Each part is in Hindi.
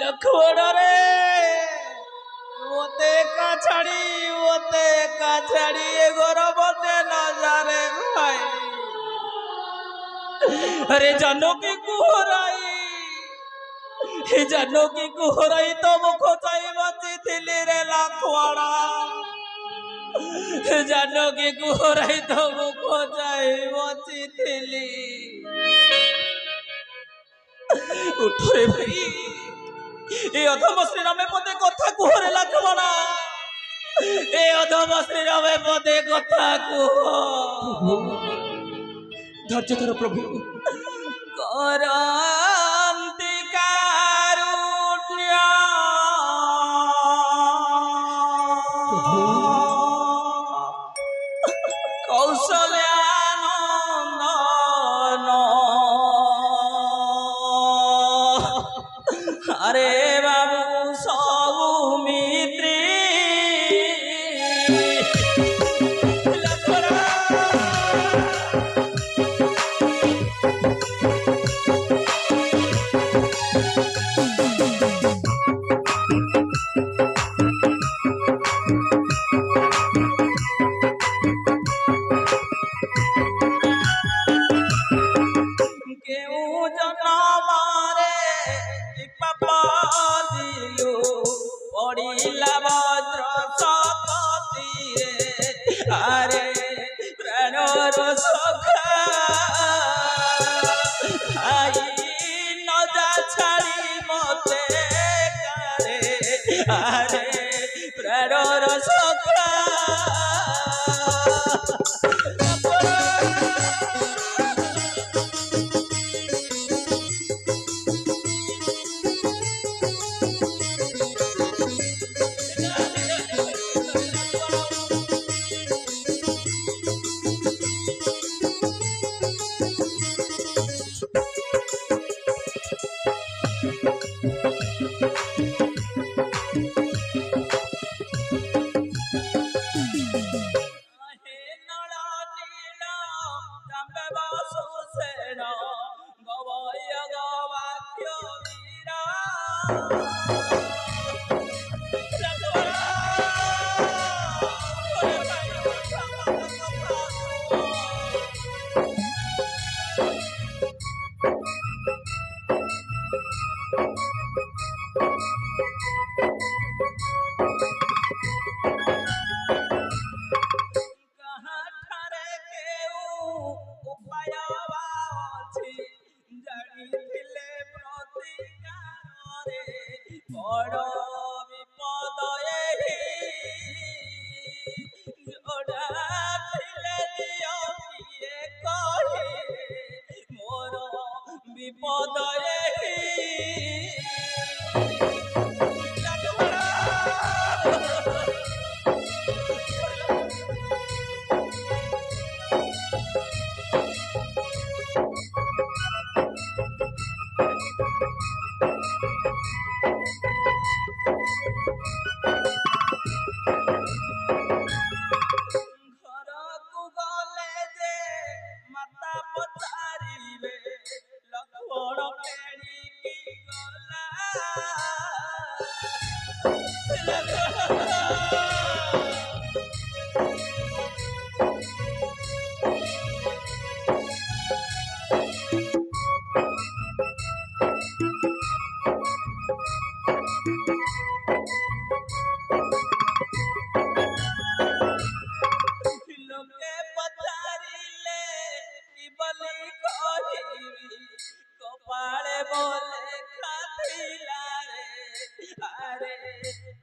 लखोड़ रे ओते का छाड़ी ए घर मते न जारे भाई अरे जानो की कुहराई तो मुख चाई बची थिली रे लखोड़ा जानो की कुहराई तो मुख चाई बची थिली उठ रे भाई ए अधम श्रीरामे पदे कथा कुहरे लक्ष्मण ए अधम श्रीरामे पदे कथा कुह धैर्य धर प्रभु करांति कारुण्य कौशल्यानंदन अरे बाबू सौमित्री अरे प्रणर सखा आई न जा छाड़ी मते करे अरे प्रणर सखा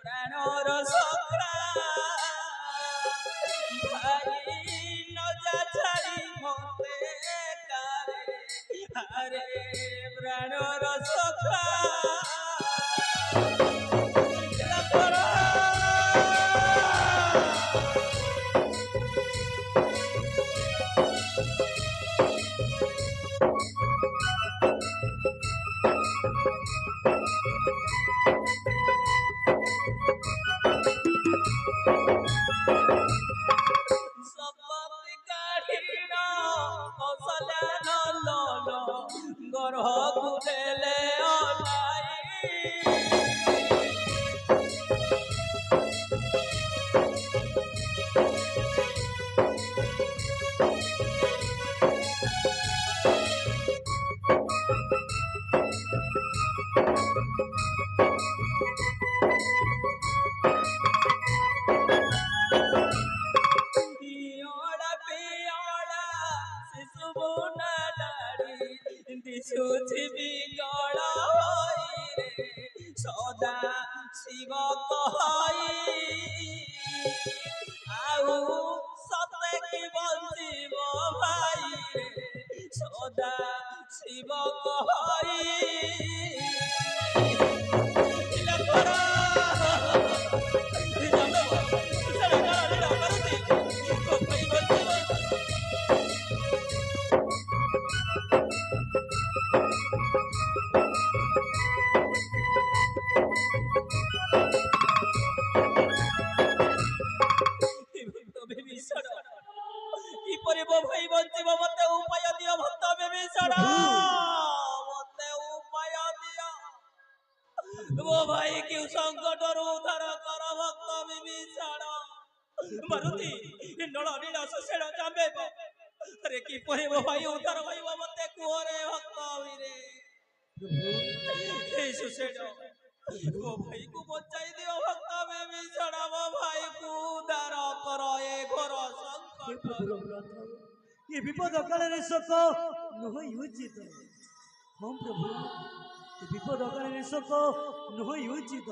प्राणर सखा भाई न जा छाड़ी मते करे अरे प्राणर सखा पियोड़ा पियोड़ा शिशु न डाड़ी दिशुछि बिगड़ा होई रे सदा शिव कहई आउ सते की बंजीब भाई रे सदा शिव कहई भाई बंजीब मते उपाय दियो भक्त विभीषण मते उपाय दियो वो भाई क्यों संकट उद्धार कर भक्त विभीषण मारुति नळ नील सुषेण जाम्बे अरे की परे वो भाई उद्धार भाई मते कुहरे भक्त वीरे हे सुषेण वो भाई को बचाई दियो भक्त विभीषण वो भाई को उद्धार कर ए घोर संकट ये विपद काल शोक नुह उचित हम प्रभु ये विपद काल शोक नुह उचित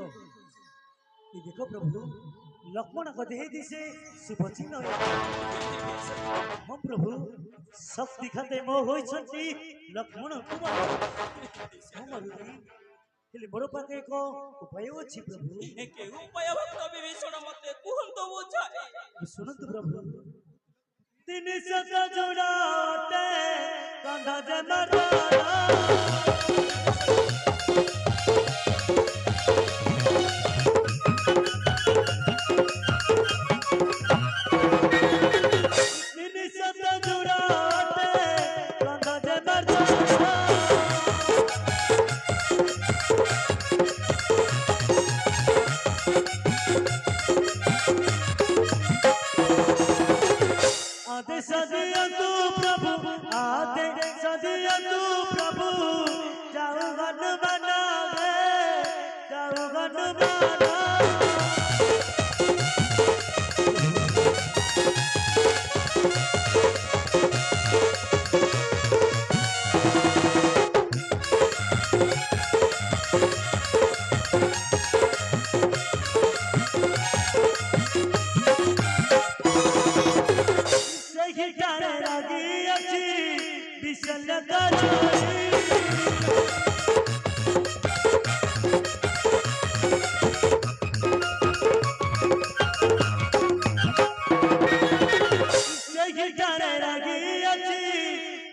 ये देखो प्रभु लक्ष्मण को देह दिशे शुभचिन्ह हम प्रभु शक्ति खाते मोह होइछंती लक्ष्मण कुमार हम हेले मोर पाखे एक उपाय अछि प्रभु के उपाय भक्त विभीषण मते कुहंतो बुझाए सुनंतु प्रभु तीन सदा जोड़ाते कंधा जमरा तीन सदा जोड़ाते कंधा जमरा आदेश दिया तू प्रभु आदेश दिया तू प्रभु जाओ हनुमान रे जाओ हनुमान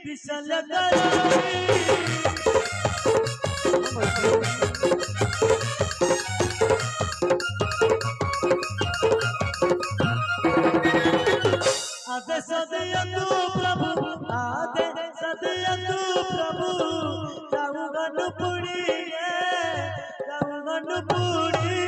विशल आदेश दिया तू प्रभु आदेश दिया तू प्रभु जाऊ गनुपुरी जाऊ गनुपुरी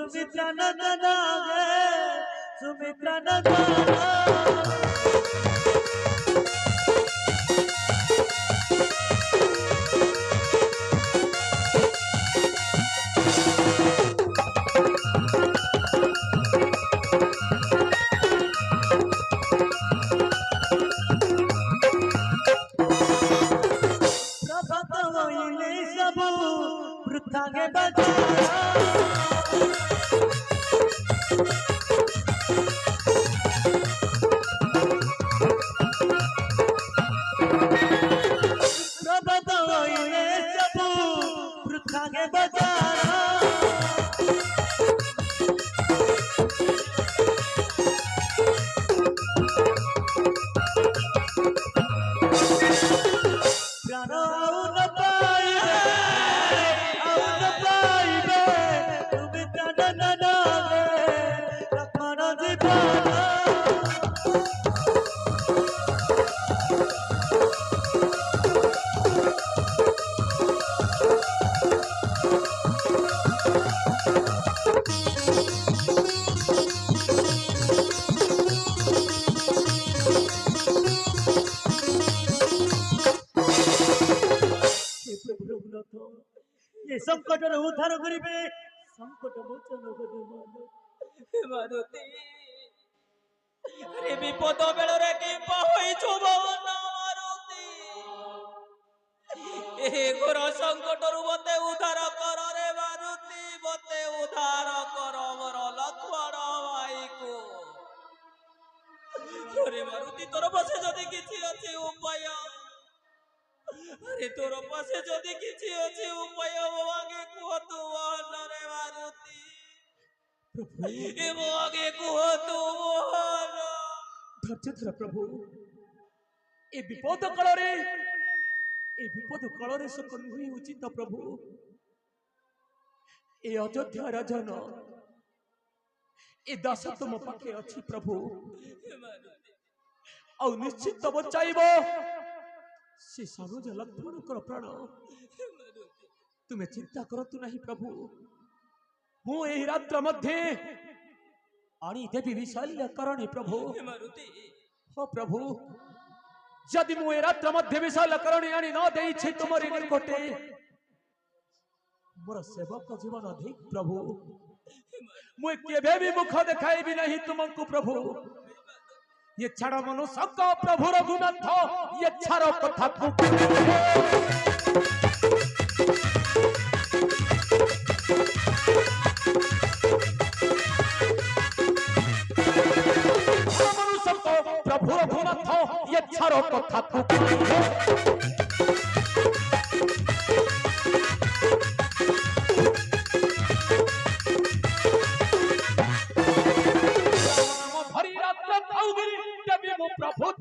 सुमित्रा नंदना सुमित्रा नंदना वृथागे बजा संकट उद्धार करिवे संकट मोचन हनुमान मारुति रे विपद बेलरे किंपा होइछु भवन मारुति ए घोर संकटरु मते उद्धार कर रे मारुति मते उद्धार कर मोर लक्ष्मण भाई को अरे मारुति तोर पासे जदि किछि अछि उपाय अरे तोर पासे जदि किछि अछि उपाय मो आगे कुह तू मोहन रे मारुति ए मो आगे कुह तू मोहन धैर्य धर प्रभु ए विपद काल रे सकल हुई उचित प्रभु ए अयोध्या राजन ए दास तुम पाखे अछि प्रभु आ निश्चित बचाइबो से सरोज लक्ष्मण कर प्राण तुम्हें चिंता करतु नहीं प्रभु मु एही रात्र मध्य आनी देवी विशाल्य करणी प्रभु हो प्रभु जदि मु ए रात्र मध्य विशाल करणी आनी न देई छी तुमरी निकटे मोर सेवक जीवन अधिक प्रभु मु केबे भी मुख देखाई भी नहीं तुमको प्रभु ये छाड़ मनुष्य का प्रभु रघुनाथ ये छाड़ो कथा मनुष्य को प्रभु रघुनाथ ये छाड़ो कथा प्रभु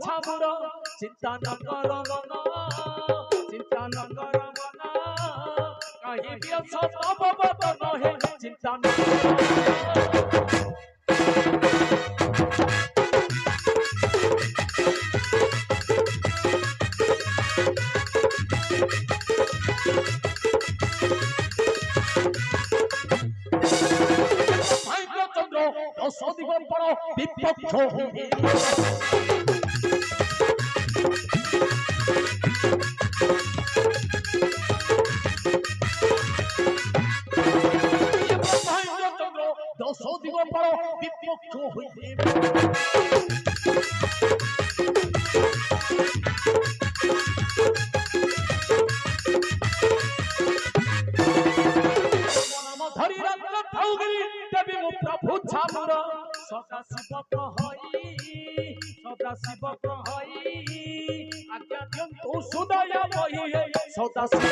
छामुर चिंता न कर मना चिंता न कर मना कहीं भी सब बाबा न है चिंता न चंद्र दस दिगंबर विपक्ष दस दिगंबर विपक्ष धरी रत्न ठाउगिरी देवी मु प्रभु छामुर सदा शिव कहई आज्ञा दियंतु सुदय मही सदा शिव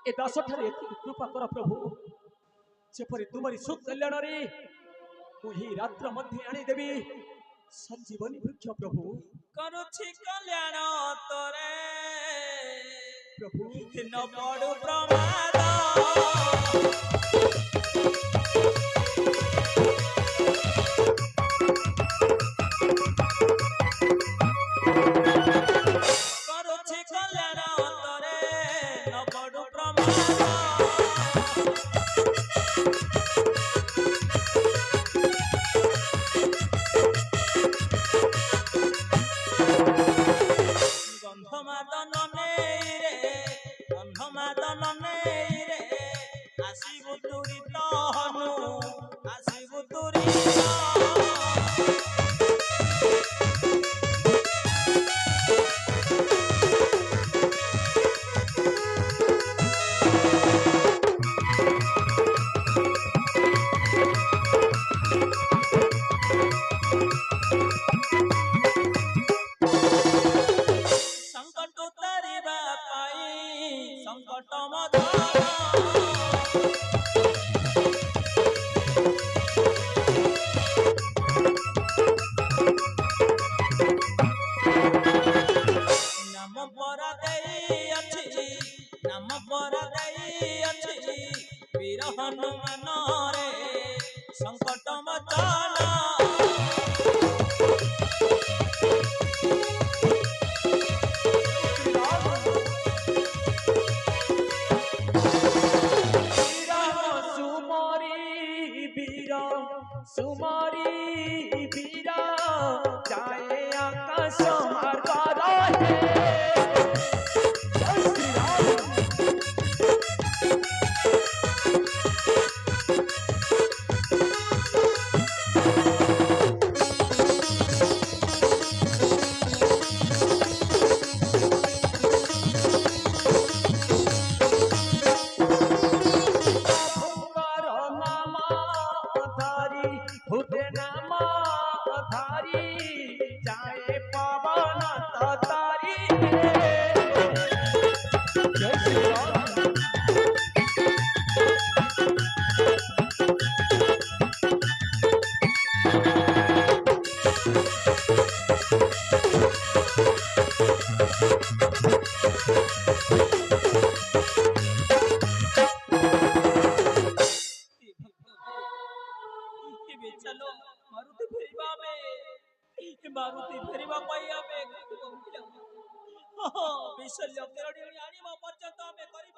ए दास ठारे कृपा कर प्रभु जेपरि तुमरी सुख कल्याण रे मुही रात्र मध्य आनी देवी संजीवनी वृक्ष प्रभु करुछि कल्याण तोरे प्रभु न पड़ु प्रमाद करुछि कल्याण तोरे न पड़ु प्रमाद गंधमादन नेरे आसिबु तुरित तुमरी बीरा जाए आकाश मार्ग रहे जय श्री राम प्रभुकर नाम धारी हुते नाम धारी जाए पवन तारी जय श्री राम चलो मारुति फेरिबा पाई आमे विसर्जन तेरडी आनिबा पर्यंत आमे करिबा